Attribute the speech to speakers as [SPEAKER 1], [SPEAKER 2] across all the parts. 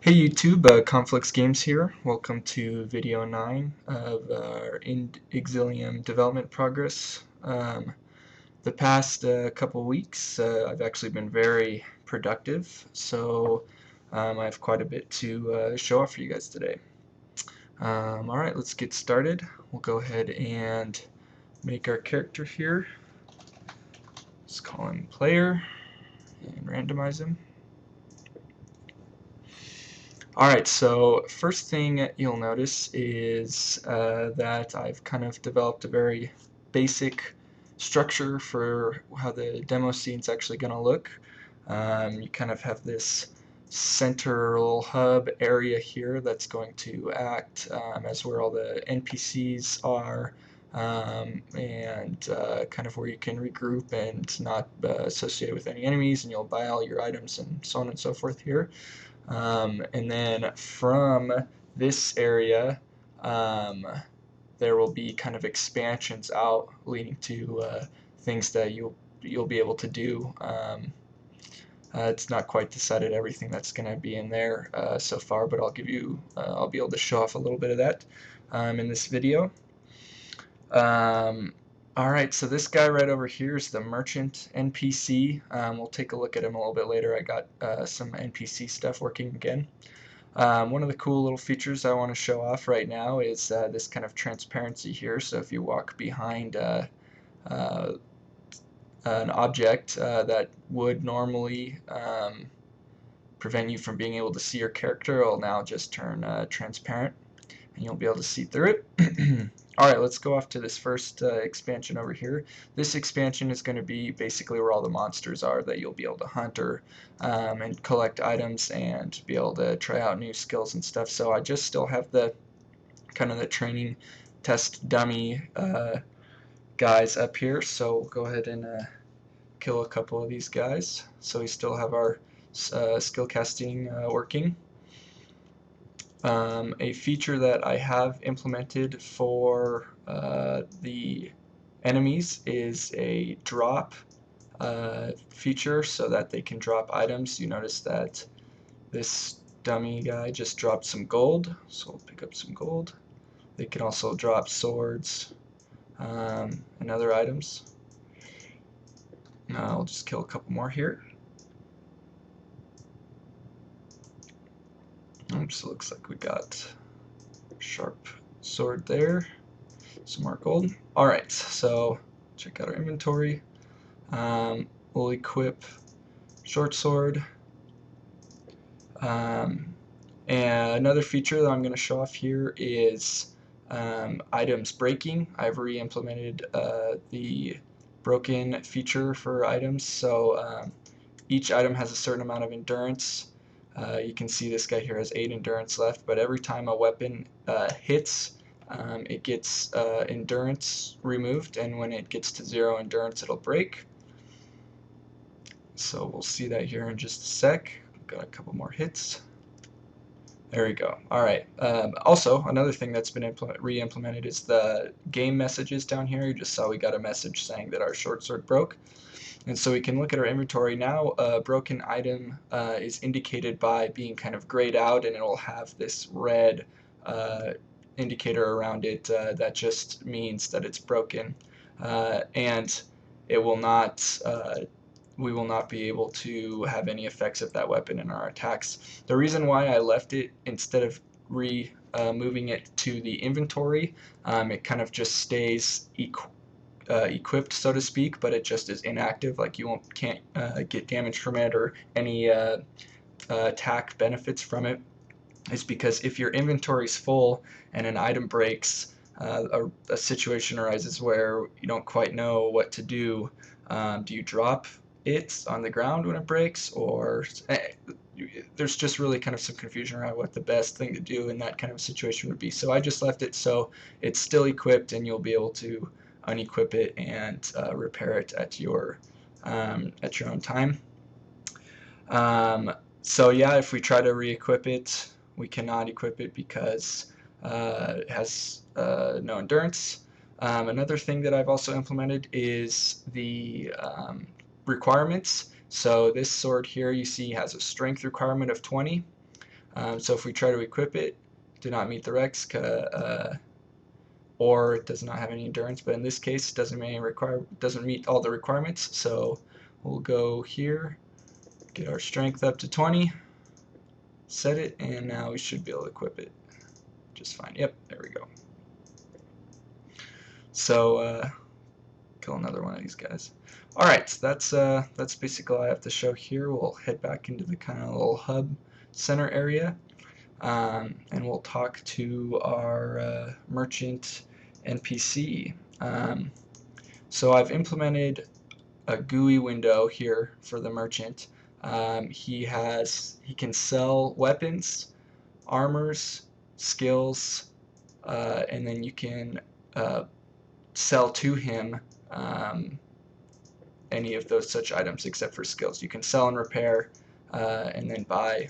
[SPEAKER 1] Hey YouTube, Conflicts Games here. Welcome to video 9 of our Exilium development progress. The past couple weeks I've actually been very productive, so I have quite a bit to show off for you guys today. Alright, let's get started. We'll go ahead and make our character here. Let's call him player and randomize him. Alright, so first thing you'll notice is that I've kind of developed a very basic structure for how the demo scene's actually going to look. You kind of have this central hub area here that's going to act as where all the NPCs are, and kind of where you can regroup and not associate with any enemies, and you'll buy all your items and so on and so forth here. And then from this area, there will be kind of expansions out leading to things that you'll be able to do. It's not quite decided everything that's going to be in there so far, but I'll be able to show off a little bit of that in this video. Alright, so this guy right over here is the merchant NPC. We'll take a look at him a little bit later. I got some NPC stuff working again. One of the cool little features I want to show off right now is this kind of transparency here. So if you walk behind an object that would normally prevent you from being able to see your character, it'll now just turn transparent, and you'll be able to see through it. Alright, let's go off to this first expansion over here. This expansion is going to be basically where all the monsters are that you'll be able to hunt or and collect items and be able to try out new skills and stuff. So I just still have the kind of the training test dummy guys up here, so we'll go ahead and kill a couple of these guys. So we still have our skill casting working. A feature that I have implemented for the enemies is a drop feature so that they can drop items. You notice that this dummy guy just dropped some gold, so we'll pick up some gold. They can also drop swords and other items. I'll just kill a couple more here. Oops, looks like we got sharp sword there. Some more gold. Alright, so check out our inventory. We'll equip short sword. And another feature that I'm going to show off here is items breaking. I've re-implemented the broken feature for items, so each item has a certain amount of endurance. You can see this guy here has 8 endurance left, but every time a weapon hits, it gets endurance removed, and when it gets to 0 endurance, it'll break. So we'll see that here in just a sec. We've got a couple more hits. There we go. Alright, also another thing that's been re-implemented is the game messages down here. You just saw we got a message saying that our short sword broke. And so we can look at our inventory now. A broken item is indicated by being kind of grayed out, and it'll have this red indicator around it that just means that it's broken. And it will not we will not be able to have any effects of that weapon in our attacks. The reason why I left it instead of moving it to the inventory, it kind of just stays equipped, so to speak, but it just is inactive. Like you can't get damage from it or any attack benefits from it. Is because if your inventory is full and an item breaks, a situation arises where you don't quite know what to do. Do you drop it on the ground when it breaks, or there's just really kind of some confusion around what the best thing to do in that kind of situation would be. So I just left it so it's still equipped, and you'll be able to unequip it and repair it at your own time. So yeah, if we try to re-equip it, we cannot equip it because it has no endurance. Another thing that I've also implemented is the requirements. So this sword here you see has a strength requirement of 20. So if we try to equip it, do not meet the regs, or it does not have any endurance, but in this case it doesn't meet all the requirements. So we'll go here, get our strength up to 20, set it, and now we should be able to equip it just fine. Yep, there we go. So kill another one of these guys. All right, that's basically all I have to show here. We'll head back into the kind of little hub center area, and we'll talk to our merchant NPC. So I've implemented a GUI window here for the merchant. He can sell weapons, armors, skills, and then you can sell to him any of those such items except for skills. You can sell and repair and then buy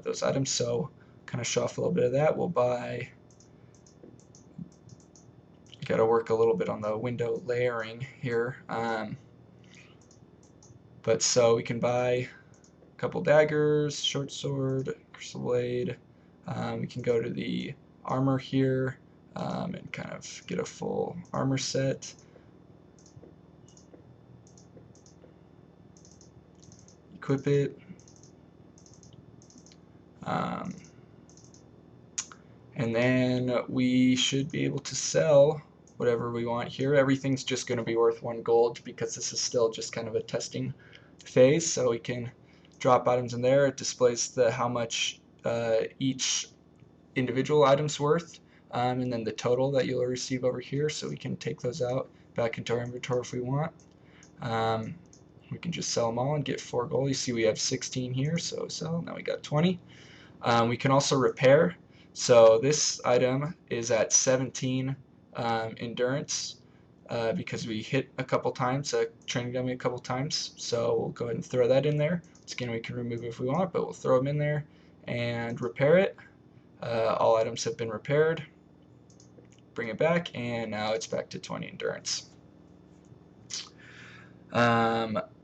[SPEAKER 1] those items. So kind of show off a little bit of that. We'll buy, got to work a little bit on the window layering here. But so we can buy a couple daggers, short sword, crystal blade. We can go to the armor here and kind of get a full armor set. Equip it. And then we should be able to sell whatever we want here. Everything's just going to be worth 1 gold because this is still just kind of a testing phase. So we can drop items in there. It displays how much each individual item's worth, and then the total that you'll receive over here. So we can take those out back into our inventory if we want. We can just sell them all and get 4 gold. You see we have 16 here, so sell. Now we got 20. We can also repair. So this item is at 17 endurance because we hit a couple times, training dummy a couple times. So we'll go ahead and throw that in there. Again, we can remove it if we want, but we'll throw them in there and repair it. All items have been repaired. Bring it back, and now it's back to 20 endurance.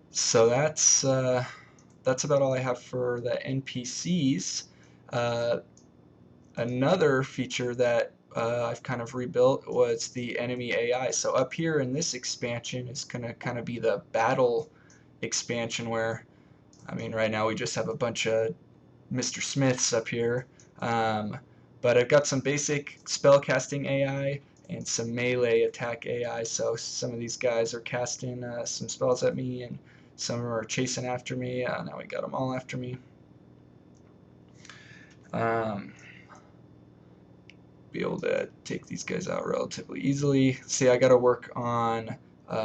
[SPEAKER 1] So that's about all I have for the NPCs. Another feature that I've kind of rebuilt was the enemy AI. So up here in this expansion is going to kind of be the battle expansion where, I mean, right now we just have a bunch of Mr. Smiths up here. But I've got some basic spell casting AI and some melee attack AI. So some of these guys are casting some spells at me, and some are chasing after me. Now we got them all after me. Be able to take these guys out relatively easily. See, I got to work on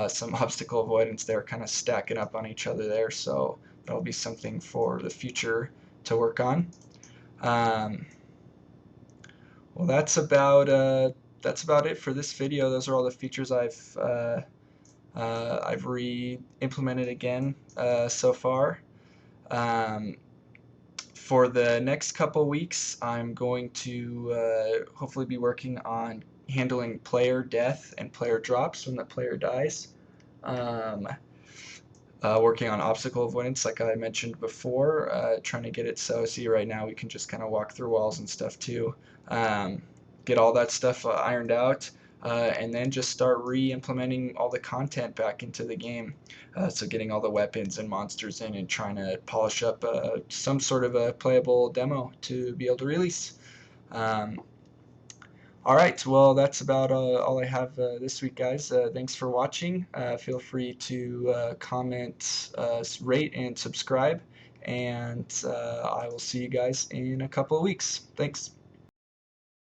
[SPEAKER 1] some obstacle avoidance. They're kind of stacking up on each other there, so that'll be something for the future to work on. Well, that's about it for this video. Those are all the features I've re-implemented again so far. For the next couple weeks, I'm going to hopefully be working on handling player death and player drops when the player dies. Working on obstacle avoidance, like I mentioned before, trying to get it so, see right now we can just kind of walk through walls and stuff too. Get all that stuff ironed out. And then just start re-implementing all the content back into the game. So getting all the weapons and monsters in and trying to polish up some sort of a playable demo to be able to release. Alright, well that's about all I have this week, guys. Thanks for watching. Feel free to comment, rate, and subscribe. And I will see you guys in a couple of weeks. Thanks.